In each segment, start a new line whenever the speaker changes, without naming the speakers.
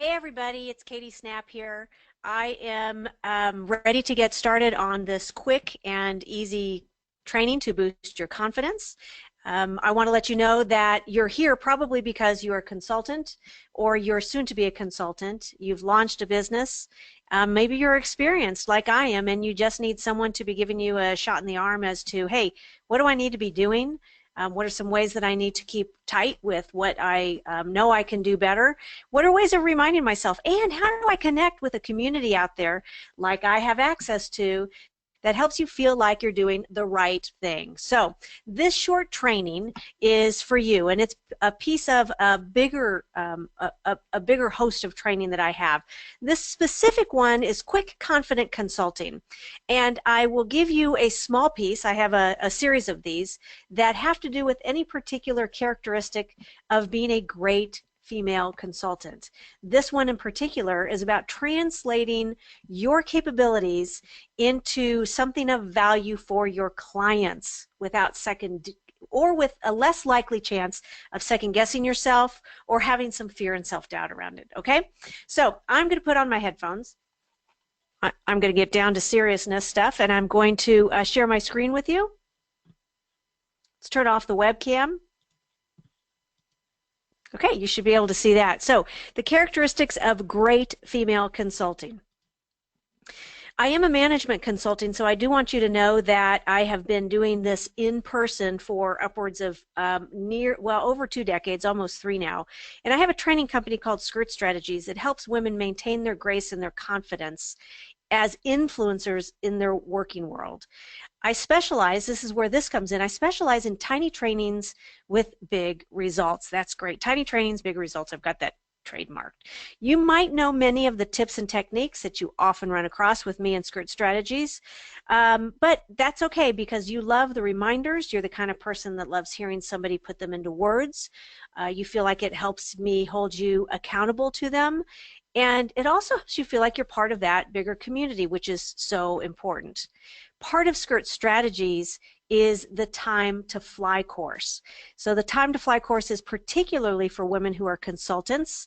Hey everybody, it's Katie Snap here. I am ready to get started on this quick and easy training to boost your confidence. I want to let you know that you're here probably because you're a consultant or you're soon to be a consultant. You've launched a business. Maybe you're experienced like I am and you just need someone to be giving you a shot in the arm as to, hey, what do I need to be doing? What are some ways that I need to keep tight with what I know I can do better? What are ways of reminding myself? And how do I connect with a community out there like I have access to that helps you feel like you're doing the right thing? So this short training is for you, and it's a piece of a bigger bigger host of training that I have. This specific one is Quick Confident Consulting, and I will give you a small piece. I have a series of these that have to do with any particular characteristic of being a great female consultant. This one in particular is about translating your capabilities into something of value for your clients without or with a less likely chance of second guessing yourself or having some fear and self-doubt around it. Okay, so I'm going to put on my headphones. I'm going to get down to seriousness stuff, and I'm going to share my screen with you. Let's turn off the webcam. Okay, you should be able to see that. So the characteristics of great female consulting. I am a management consultant, so I do want you to know that I have been doing this in person for upwards of over 2 decades, almost 3 now. And I have a training company called Skirt Strategies that helps women maintain their grace and their confidence as influencers in their working world. I specialize, this is where this comes in, I specialize in tiny trainings with big results. That's great. Tiny trainings, big results. I've got that trademarked. You might know many of the tips and techniques that you often run across with me in Skirt Strategies, but that's okay because you love the reminders. You're the kind of person that loves hearing somebody put them into words. You feel like it helps me hold you accountable to them, and it also helps you feel like you're part of that bigger community, which is so important. Part of Skirt Strategies is the Time to Fly course. So the Time to Fly course is particularly for women who are consultants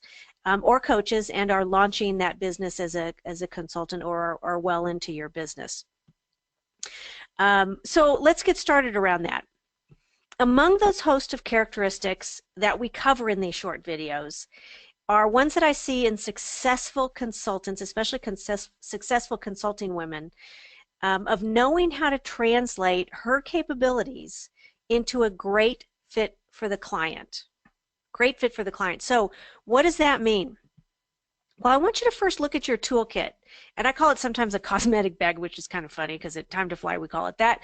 or coaches and are launching that business as a consultant or are well into your business. So let's get started around that. Among those host of characteristics that we cover in these short videos are ones that I see in successful consultants, especially successful consulting women, of knowing how to translate her capabilities into a great fit for the client. Great fit for the client. So what does that mean? Well, I want you to first look at your toolkit, and I call it sometimes a cosmetic bag, which is kind of funny because at Time to Fly we call it that.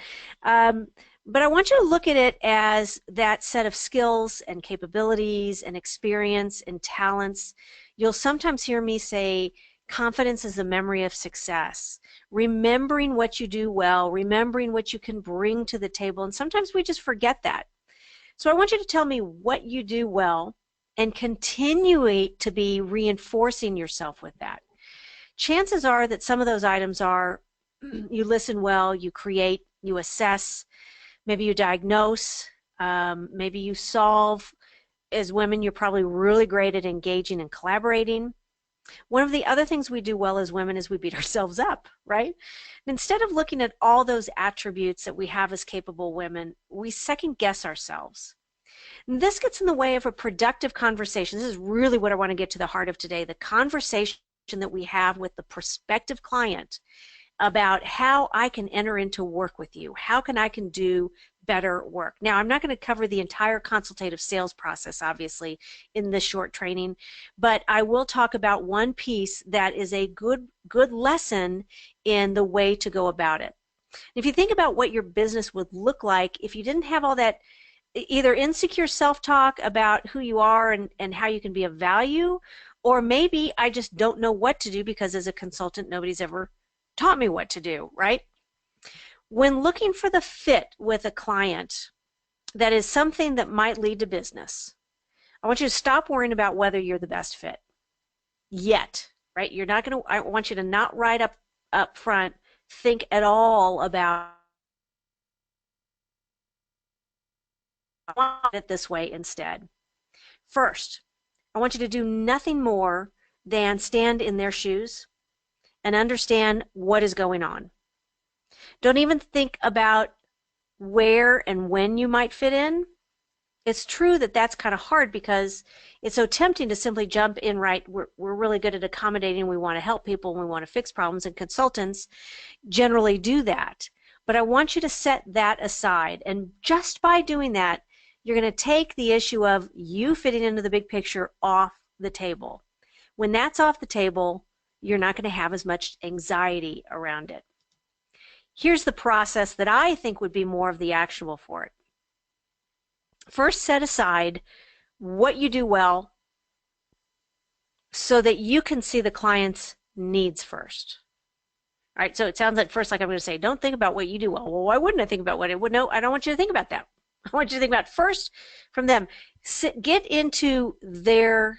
But I want you to look at it as that set of skills and capabilities and experience and talents. You'll sometimes hear me say confidence is the memory of success. Remembering what you do well, remembering what you can bring to the table, and sometimes we just forget that. So I want you to tell me what you do well and continue to be reinforcing yourself with that. Chances are that some of those items are you listen well, you create, you assess, maybe you diagnose, maybe you solve. As women, you're probably really great at engaging and collaborating. One of the other things we do well as women is we beat ourselves up, right? Instead of looking at all those attributes that we have as capable women, we second guess ourselves. And this gets in the way of a productive conversation. This is really what I want to get to the heart of today, the conversation that we have with the prospective client about how I can enter into work with you, how I can do better work. Now, I'm not going to cover the entire consultative sales process, obviously, in this short training, but I will talk about one piece that is a good lesson in the way to go about it. If you think about what your business would look like if you didn't have all that either insecure self-talk about who you are and how you can be of value, or maybe I just don't know what to do because as a consultant, nobody's ever taught me what to do, right? When looking for the fit with a client that is something that might lead to business, I want you to stop worrying about whether you're the best fit yet, right? You're not going to, I want you to not right up front think at all about it this way instead. First, I want you to do nothing more than stand in their shoes and understand what is going on. Don't even think about where and when you might fit in. It's true that that's kind of hard because it's so tempting to simply jump in, right? We're really good at accommodating. We want to help people. We want to fix problems, and consultants generally do that. But I want you to set that aside. And just by doing that, you're going to take the issue of you fitting into the big picture off the table. When that's off the table, you're not going to have as much anxiety around it. Here's the process that I think would be more of the actual for it. First, set aside what you do well so that you can see the client's needs first. All right, so it sounds like first like I'm going to say, don't think about what you do well. Well, why wouldn't I think about what I would? No, I don't want you to think about that. I want you to think about first from them. Get into their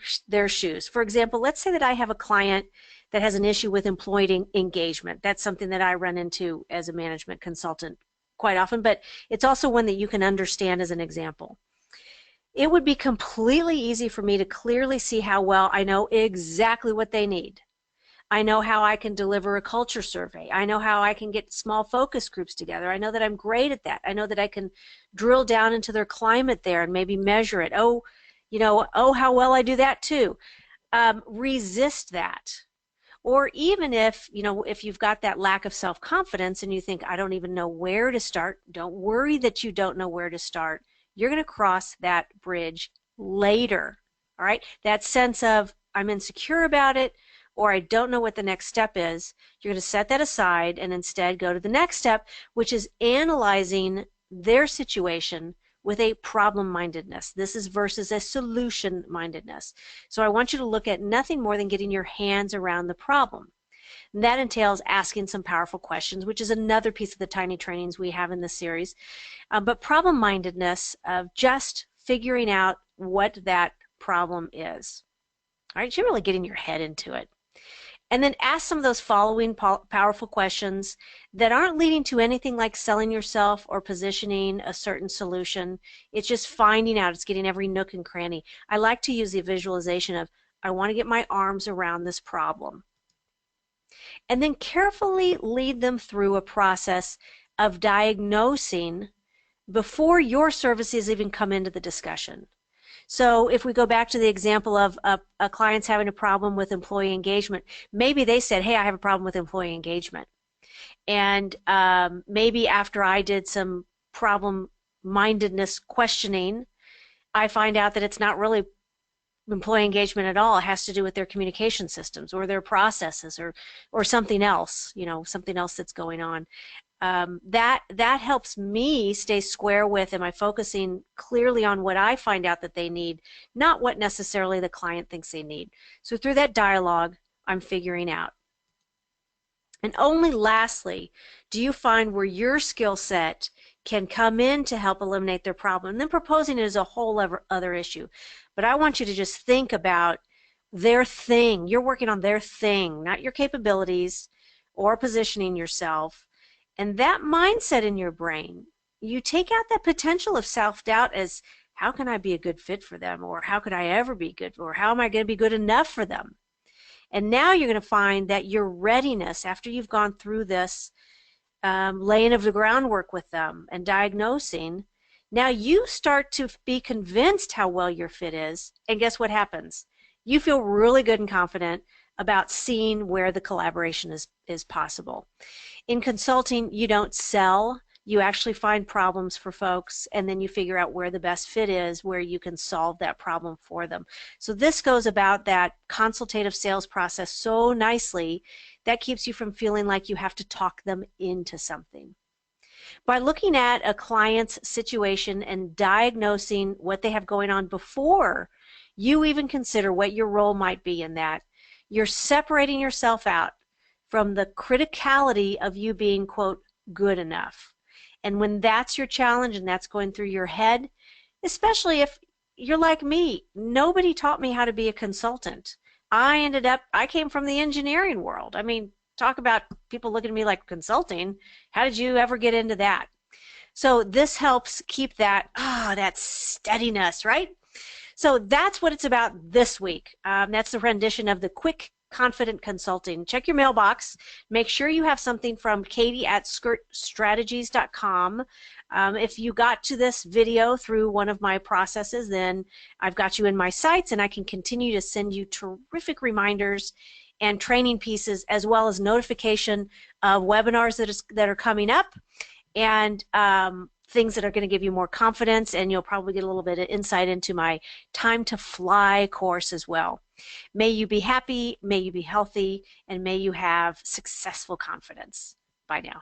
shoes. For example, let's say that I have a client that has an issue with employee engagement. That's something that I run into as a management consultant quite often, but it's also one that you can understand as an example. It would be completely easy for me to clearly see how well I know exactly what they need. I know how I can deliver a culture survey. I know how I can get small focus groups together. I know that I'm great at that. I know that I can drill down into their climate there and maybe measure it. Oh, how well I do that too. Resist that. Or even if you've got that lack of self-confidence and you think, I don't even know where to start, don't worry that you don't know where to start. You're going to cross that bridge later. All right? That sense of I'm insecure about it, or I don't know what the next step is, you're going to set that aside and instead go to the next step, which is analyzing their situation with a problem-mindedness. This is versus a solution-mindedness. So I want you to look at nothing more than getting your hands around the problem. And that entails asking some powerful questions, which is another piece of the tiny trainings we have in this series. But problem-mindedness of just figuring out what that problem is. All right, you're really getting your head into it. And then ask some of those following powerful questions that aren't leading to anything like selling yourself or positioning a certain solution. It's just finding out. It's getting every nook and cranny. I like to use the visualization of, I want to get my arms around this problem. And then carefully lead them through a process of diagnosing before your services even come into the discussion. So if we go back to the example of a client's having a problem with employee engagement, maybe they said, hey, I have a problem with employee engagement. And maybe after I did some problem-mindedness questioning, I find out that it's not really employee engagement at all. It has to do with their communication systems or their processes or something else, something else that's going on. That helps me stay square with, am I focusing clearly on what I find out that they need, not what necessarily the client thinks they need. So through that dialogue, I'm figuring out. And only lastly, do you find where your skill set can come in to help eliminate their problem. And then proposing it is a whole other issue. But I want you to just think about their thing. You're working on their thing, not your capabilities or positioning yourself. And that mindset in your brain, you take out that potential of self-doubt as, how can I be a good fit for them? Or how could I ever be good? Or how am I going to be good enough for them? And now you're going to find that your readiness, after you've gone through this laying of the groundwork with them and diagnosing, now you start to be convinced how well your fit is. And guess what happens? You feel really good and confident about seeing where the collaboration is possible. In consulting, you don't sell. You actually find problems for folks, and then you figure out where the best fit is, where you can solve that problem for them. So this goes about that consultative sales process so nicely that keeps you from feeling like you have to talk them into something. By looking at a client's situation and diagnosing what they have going on before you even consider what your role might be in that, you're separating yourself out from the criticality of you being, quote, good enough. And when that's your challenge and that's going through your head, especially if you're like me, nobody taught me how to be a consultant. I came from the engineering world. I mean, talk about people looking at me like consulting. How did you ever get into that? So this helps keep that steadiness, right? So that's what it's about this week. That's the rendition of the Quick Confident Consulting. Check your mailbox. Make sure you have something from Katie at skirtstrategies.com. If you got to this video through one of my processes, then I've got you in my sights, and I can continue to send you terrific reminders and training pieces, as well as notification of webinars that are coming up, and things that are going to give you more confidence, and you'll probably get a little bit of insight into my Time to Fly course as well. May you be happy, may you be healthy, and may you have successful confidence. Bye now.